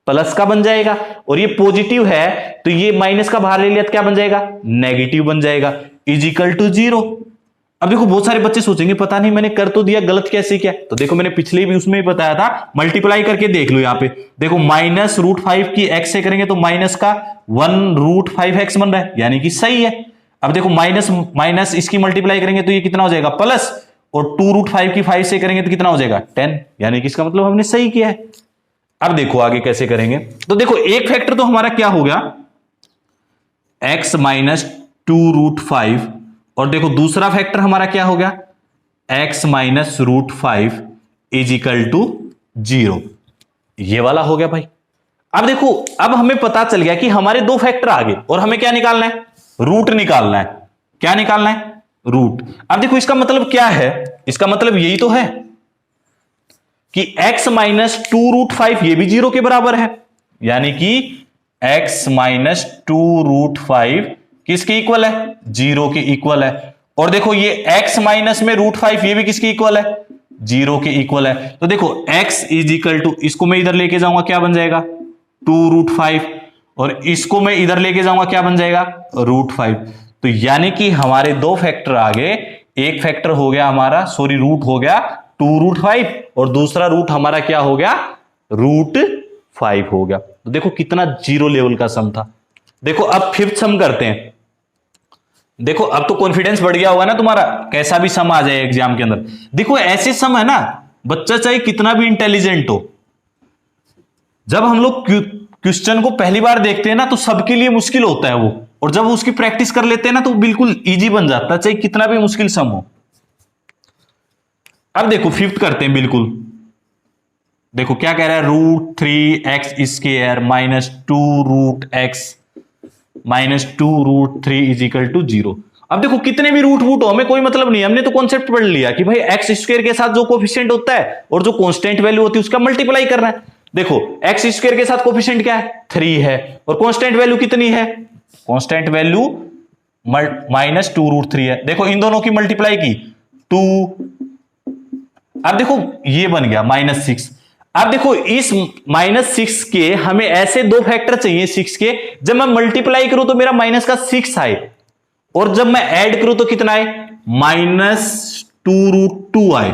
प्लस का बन जाएगा, और ये पॉजिटिव है तो ये माइनस का बाहर ले लिया तो क्या बन जाएगा, नेगेटिव बन जाएगा, इजिकल टू 0। अब देखो बहुत सारे बच्चे सोचेंगे पता नहीं मैंने कर तो दिया, गलत कैसे किया, तो देखो मैंने पिछले भी उसमें ही बताया था, मल्टीप्लाई करके देख लो। यहाँ पे देखो माइनस √5 की x से करेंगे तो माइनस का 1√5x बन रहा है, यानी कि सही है। अब देखो माइनस माइनस इसकी मल्टीप्लाई करेंगे तो ये कितना हो जाएगा, प्लस, और 2√5 की 5 से करेंगे तो कितना हो जाएगा, 10, यानी कि इसका मतलब हमने सही किया है। अब देखो आगे कैसे करेंगे, तो देखो एक फैक्टर तो हमारा क्या हो गया, x माइनस 2√5, और देखो दूसरा फैक्टर हमारा क्या हो गया, x माइनस √5 इजिकल टू 0, ये वाला हो गया भाई। अब देखो अब हमें पता चल गया कि हमारे दो फैक्टर आ गए, और हमें क्या निकालना है, रूट निकालना है। क्या निकालना है, रूट। अब देखो इसका मतलब क्या है, इसका मतलब यही तो है कि x माइनस 2√5 ये भी 0 के बराबर है, यानी कि x माइनस 2√5 किसके इक्वल है, 0 के इक्वल है। और देखो ये x माइनस में √5 ये भी किसके इक्वल है, 0 के इक्वल है। तो देखो x इज इक्वल टू, इसको मैं इधर लेके जाऊंगा क्या बन जाएगा, 2√5, और इसको मैं इधर लेके जाऊंगा क्या बन जाएगा, √5। तो यानी कि हमारे दो फैक्टर आ गए, एक फैक्टर हो गया हमारा, सॉरी रूट हो गया 2√5, और दूसरा रूट हमारा क्या हो गया, √5 हो गया। तो देखो कितना 0 लेवल का सम था। देखो अब फिफ्थ सम करते हैं। देखो अब तो कॉन्फिडेंस बढ़ गया होगा ना तुम्हारा, कैसा भी सम आ जाए एग्जाम के अंदर। देखो ऐसे सम है ना, बच्चा चाहे कितना भी इंटेलिजेंट हो, जब हम लोग क्वेश्चन को पहली बार देखते हैं ना तो सबके लिए मुश्किल होता है वो, और जब उसकी प्रैक्टिस कर लेते हैं ना तो बिल्कुल इजी बन जाता है, चाहे कितना भी मुश्किल सम हो। अब देखो फिफ्थ करते हैं बिल्कुल। देखो क्या कह रहा है, √3x² minus 2√x minus 2√3 is equal to 0। अब देखो कितने भी रूट वूट हो हमें कोई मतलब नहीं, हमने तो कॉन्सेप्ट पढ़ लिया कि भाई x² के साथ जो कोफिशिएंट होता है और जो कांस्टेंट वैल्यू होती है उसका मल्टीप्लाई करना है। देखो x² के साथ कोफिशिएंट क्या है, 3 है, और कांस्टेंट वैल्यू कितनी है, कांस्टेंट वैल्यू माइनस 2√3 है। देखो इन दोनों की मल्टीप्लाई की 2, अब देखो ये बन गया -6। अब देखो इस -6 के हमें ऐसे दो फैक्टर चाहिए 6 के, जब मैं मल्टीप्लाई करूं तो मेरा माइनस का 6 आए, और जब मैं ऐड करूं तो कितना आए, -2√2 आए।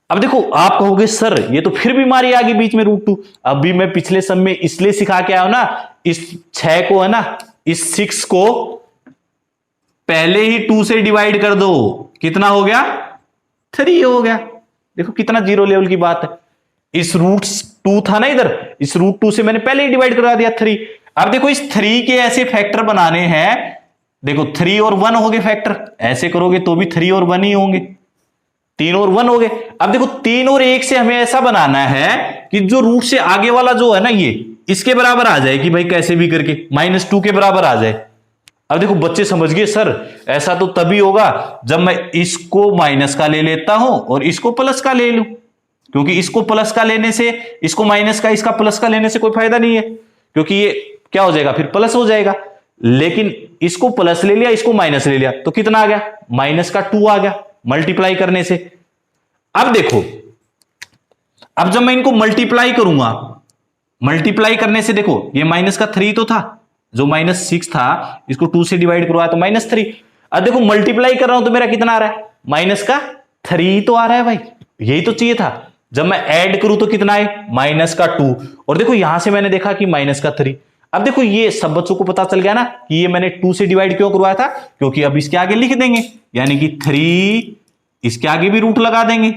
अब देखो आप कहोगे सर ये तो फिर बीमारी आ गई बीच में √2। अभी मैं पिछले सम में इसलिए सिखा के आया हूं ना, इस 6 को है ना, इस 6 को पहले ही 2 से डिवाइड कर दो, कितना हो गया, 3 हो गया। देखो कितना 0 लेवल की बात है। इस √2 था ना इधर, इस √2 से मैंने पहले ही डिवाइड करा दिया 3। अब देखो इस 3 के ऐसे फैक्टर बनाने हैं, देखो 3 और 1 हो गए फैक्टर, ऐसे करोगे तो भी 3 और 1 ही होंगे, 3 और 1 हो गए। अब देखो 3 और 1 से हमें ऐसा बनाना है कि जो रूट से आगे वाला जो है ना ये इसके बराबर आ जाए, कि भाई कैसे भी करके -2 के बराबर आ जाए। अब देखो बच्चे समझ गए सर ऐसा तो तभी होगा जब मैं इसको माइनस का ले लेता हूं और इसको प्लस का ले लूं, क्योंकि इसको प्लस का लेने से, इसको माइनस का, इसका प्लस का लेने से कोई फायदा नहीं है, क्योंकि ये क्या हो जाएगा, फिर प्लस हो जाएगा। लेकिन इसको प्लस ले लिया, इसको माइनस ले लिया, तो कितना आ गया, -2 आ गया मल्टीप्लाई करने से। अब देखो अब जब मैं इनको मल्टीप्लाई करूंगा, मल्टीप्लाई करने से देखो ये -3 तो था, जो -6 था इसको 2 से डिवाइड करवाया तो -3। अब देखो मल्टीप्लाई कर रहा हूं तो मेरा कितना आ रहा है, -3 तो आ रहा है भाई, यही तो चाहिए था। जब मैं ऐड करूं तो कितना है, -2, और देखो यहां से मैंने देखा कि -3। अब देखो ये सब बच्चों को पता चल गया ना कि ये मैंने 2 से डिवाइड क्यों करवाया था, क्योंकि अब इसके आगे लिख देंगे, यानी कि 3 इसके आगे भी रूट लगा देंगे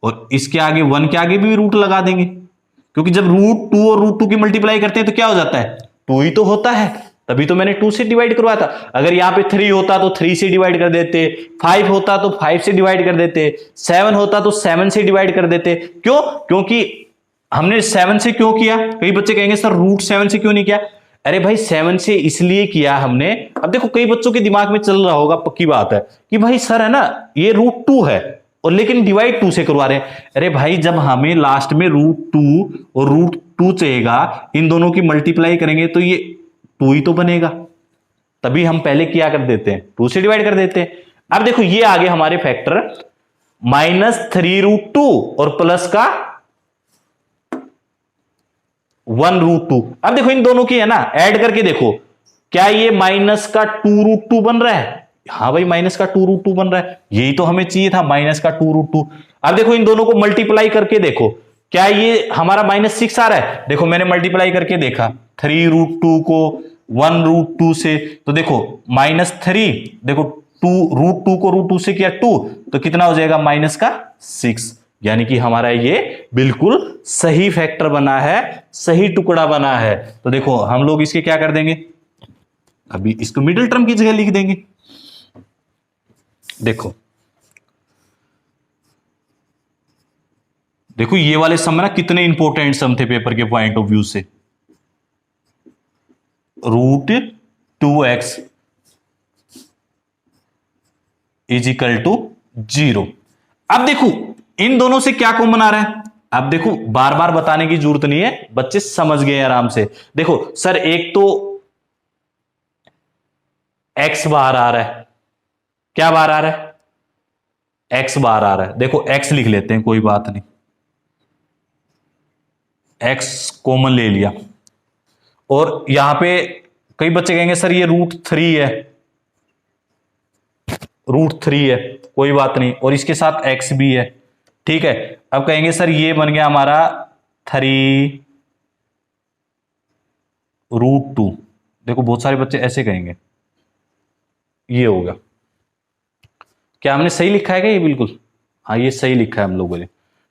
और इसके आगे 1 के आगे भी रूट लगा देंगे, क्योंकि जब √2 और √2 की मल्टीप्लाई करते हैं तो क्या हो जाता है, 2 ही तो होता है। तभी तो मैंने 2 से डिवाइड करवाया था। अगर यहाँ पे 3 होता तो 3 से डिवाइड कर देते, 5 होता तो 5 से डिवाइड कर देते, 7 होता तो 7 से डिवाइड कर देते। क्यों? क्योंकि हमने 7 से क्यों किया? कई बच्चे कहेंगे सर रूट 7 से क्यों नहीं किया? अरे भाई 7 से इसलिए किया हमने। अब देखो कई बच्चों के दिमाग में चल रहा होगा, पक्की बात है कि भाई सर है ना ये रूट 2 है और लेकिन डिवाइड 2 से करवा रहे हैं। अरे भाई जब हमें लास्ट में रूट 2 और रूट 2 चाहिएगा, इन दोनों की मल्टीप्लाई करेंगे तो ये 2 ही तो बनेगा, तभी हम पहले क्या कर देते हैं 2 से डिवाइड कर देते हैं। अब देखो ये आगे हमारे फैक्टर -3√2 और प्लस का 1√2। अब देखो इन दोनों की है ना ऐड करके देखो, क्या ये माइनस का 2√2 बन रहा है? हाँ भाई माइनस का 2√2 बन रहा है, यही तो हमें चाहिए था, माइनस का 2√2। अब देखो इन दोनों को मल्टीप्लाई करके देखो, क्या ये हमारा -6 आ रहा है? देखो मैंने मल्टीप्लाई करके देखा 3√2 को 1√2 से, तो देखो -3, देखो 2√2 को √2 से किया 2, तो कितना हो जाएगा -6। यानी कि हमारा ये बिल्कुल सही फैक्टर बना है, सही टुकड़ा बना है। तो देखो हम लोग इसके क्या कर देंगे, अभी इसको मिडिल टर्म की जगह लिख देंगे। देखो देखो ये वाले सम ना कितने इंपॉर्टेंट सम थे पेपर के पॉइंट ऑफ व्यू से। √2x = 0। अब देखो इन दोनों से क्या कॉमन आ रहा है? अब देखो बार बार बताने की जरूरत नहीं है, बच्चे समझ गए आराम से। देखो सर एक तो x बाहर आ रहा है, क्या बाहर आ रहा है? x बाहर आ रहा है। देखो x लिख लेते हैं, कोई बात नहीं, x कॉमन ले लिया। और यहां पे कई बच्चे कहेंगे सर ये √3 है, √3 है, कोई बात नहीं, और इसके साथ x भी है, ठीक है। अब कहेंगे सर ये बन गया हमारा 3√2। देखो बहुत सारे बच्चे ऐसे कहेंगे, ये होगा। क्या हमने सही लिखा है क्या ये? बिल्कुल हाँ ये सही लिखा है हम लोगों ने,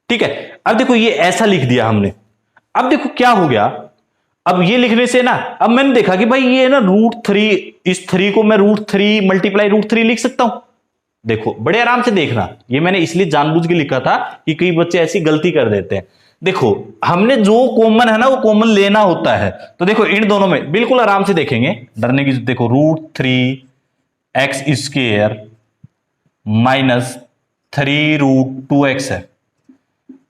ठीक है। अब देखो ये ऐसा लिख दिया हमने। अब देखो क्या हो गया, अब ये लिखने से ना, अब मैंने देखा कि भाई ये ना √3, इस 3 को मैं √3 मल्टीप्लाई √3 लिख सकता हूं। देखो बड़े आराम से देखना, ये मैंने इसलिए जानबूझ के लिखा था कि कई बच्चे ऐसी गलती कर देते हैं। देखो हमने जो कॉमन है ना वो कॉमन लेना होता है। तो देखो इन दोनों में बिल्कुल आराम से देखेंगे, डरने की। देखो √3x² -3√2x है।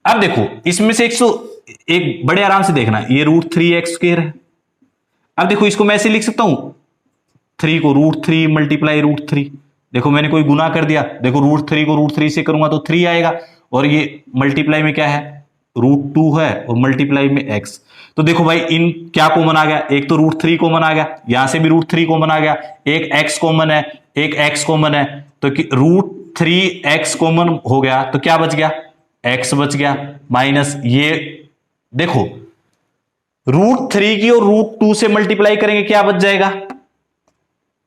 अब देखो इसमें से एक बड़े आराम से देखना, ये √3x² है। अब देखो इसको मैं ऐसे लिख सकता हूं, 3 को √3 मल्टीप्लाई √3। देखो मैंने कोई गुना कर दिया, देखो √3 को √3 से करूंगा तो 3 आएगा, और ये मल्टीप्लाई में क्या है √2 है, और मल्टीप्लाई में x। तो देखो भाई इन क्या कॉमन आ गया, एक तो √3 कॉमन आ गया, यहां से भी √3 कॉमन आ गया, एक x कॉमन है, एक x कॉमन है, तो √3x कॉमन हो गया, तो क्या बच गया x बच गया, माइनस ये देखो √3 की और √2 से मल्टीप्लाई करेंगे क्या बच जाएगा,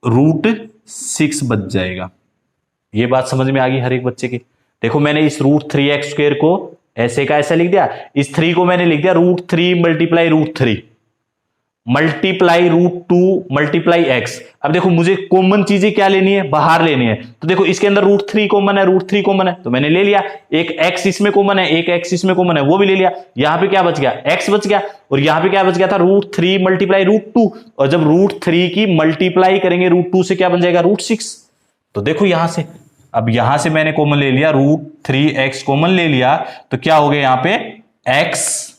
√6 बच जाएगा। ये बात समझ में आ गई हर एक बच्चे की। देखो मैंने इस √3x² को ऐसे का ऐसा लिख दिया, इस 3 को मैंने लिख दिया √3 मल्टीप्लाई √3 मल्टीप्लाई √2 मल्टीप्लाई x। अब देखो मुझे कॉमन चीजें क्या लेनी है, बाहर लेनी है। तो देखो इसके अंदर √3 कॉमन है, √3 कॉमन है, तो मैंने ले लिया। एक x इसमें कॉमन है, एक x इसमें कॉमन है, वो भी ले लिया। यहां पे क्या बच गया, x बच गया, और यहां पे क्या बच गया था √3 मल्टीप्लाई √2। और जब √3 की मल्टीप्लाई करेंगे √2 से क्या बन जाएगा √6। तो देखो यहां से, अब यहां से मैंने कॉमन ले लिया, √3x कॉमन ले लिया, तो क्या हो गया यहां पे x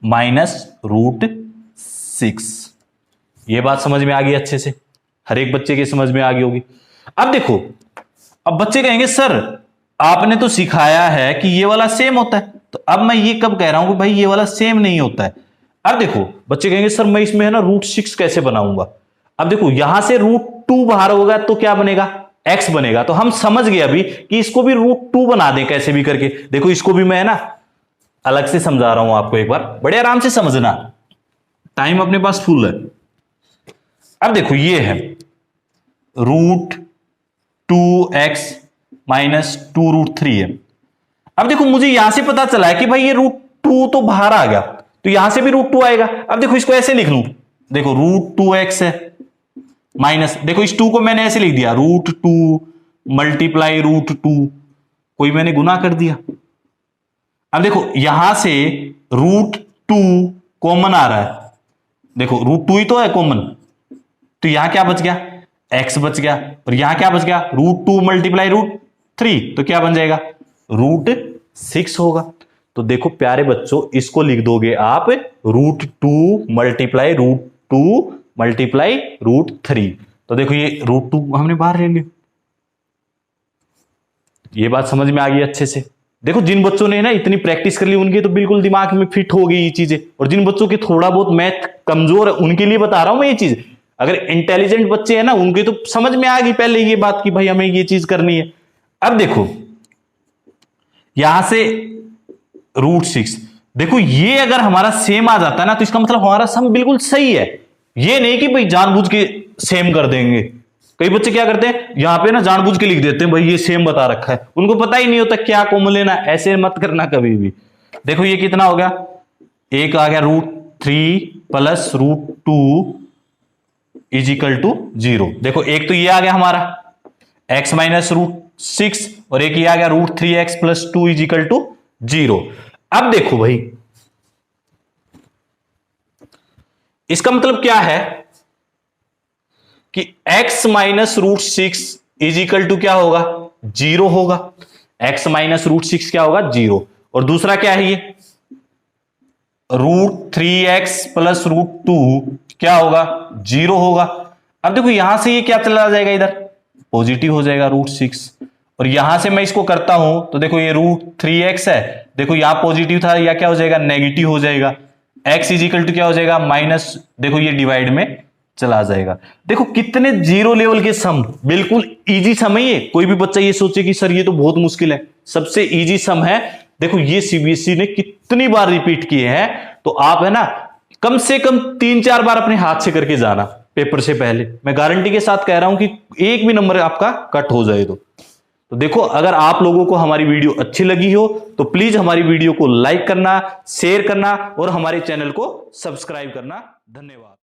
-√6। ये बात समझ में आ गई अच्छे से, हर एक बच्चे के समझ में आ गई होगी। अब देखो, अब बच्चे कहेंगे सर आपने तो सिखाया है कि ये वाला सेम होता है, तो अब मैं ये कब कह रहा हूं कि भाई ये वाला सेम नहीं होता है। अब देखो बच्चे कहेंगे सर मैं इसमें है ना √6 कैसे बनाऊंगा। अब देखो यहां से √2 बाहर होगा तो क्या बनेगा, x बनेगा। तो हम समझ गए अभी कि इसको भी √2 बना दें कैसे भी करके। देखो इसको भी मैं ना अलग से समझा रहा हूं आपको, एक बार बड़े आराम से समझना, टाइम अपने पास फुल है। अब देखो ये है √2x -2√3 है। अब देखो मुझे यहां से पता चला है कि भाई ये √2 तो बाहर आ गया, तो यहां से भी √2 आएगा। अब देखो इसको ऐसे लिख लूं, देखो √2x है माइनस, देखो इस 2 को मैंने ऐसे लिख दिया √2 मल्टीप्लाई √2, कोई मैंने गुना कर दिया। अब देखो यहां से √2 कॉमन आ रहा है, देखो √2 ही तो है कॉमन, तो यहां क्या बच गया, x बच गया, और यहां क्या बच गया, √2 मल्टीप्लाई √3, तो क्या बन जाएगा, √6 होगा। तो देखो प्यारे बच्चों, इसको लिख दोगे आप √2 मल्टीप्लाई √2 मल्टीप्लाई √3, तो देखो ये √2 हमने बाहर ले लिया। ये बात समझ में आ गई अच्छे से। देखो जिन बच्चों ने ना इतनी प्रैक्टिस कर ली उनके तो बिल्कुल दिमाग में फिट हो गई ये चीजें, और जिन बच्चों के थोड़ा बहुत मैथ कमजोर है उनके लिए बता रहा हूं मैं ये चीज। अगर इंटेलिजेंट बच्चे हैं ना उनके तो समझ में आ गई पहले ये बात कि भाई हमें ये चीज करनी है। अब देखो यहां से √6, देखो ये अगर हमारा सेम आ जाता है ना तो इसका मतलब हमारा सम बिल्कुल सही है। ये नहीं कि भाई जानबूझ के सेम कर देंगे। कई बच्चे क्या करते हैं यहां पे ना जानबूझ के लिख देते हैं भाई ये सेम बता रखा है, उनको पता ही नहीं होता क्या कॉमन लेना, ऐसे मत करना कभी भी। देखो ये कितना हो गया, एक आ गया √3 प्लस √2 इज इक्वल टू 0। देखो एक तो ये आ गया हमारा x माइनस √6, और एक ये आ गया √3x plus 2 is equal to 0। अब देखो भाई इसका मतलब क्या है कि x minus √6 is equal to क्या होगा, 0 होगा। x माइनस √6 क्या होगा, 0। और दूसरा क्या है ये √3x प्लस √2 क्या होगा, 0 होगा। अब देखो यहां से ये क्या चला जाएगा, इधर पॉजिटिव हो जाएगा √6, और यहां से मैं इसको करता हूं तो देखो ये √3x है, देखो यहां पॉजिटिव था या क्या हो जाएगा, नेगेटिव हो जाएगा। x इज इक्वल टू क्या हो जाएगा, माइनस, देखो ये डिवाइड में चला जाएगा। देखो कितने जीरो लेवल के सम, बिल्कुल इजी सम है ये। कोई भी बच्चा ये सोचे कि सर ये तो बहुत मुश्किल है, सबसे इजी सम है। देखो ये सीबीएसई ने कितनी बार रिपीट किए हैं, तो आप है ना कम से कम 3-4 बार अपने हाथ से करके जाना पेपर से पहले। मैं गारंटी के साथ कह रहा हूं कि एक भी नंबर आपका कट हो जाए। तो देखो अगर आप लोगों को हमारी वीडियो अच्छी लगी हो तो प्लीज हमारी वीडियो को लाइक करना, शेयर करना और हमारे चैनल को सब्सक्राइब करना। धन्यवाद।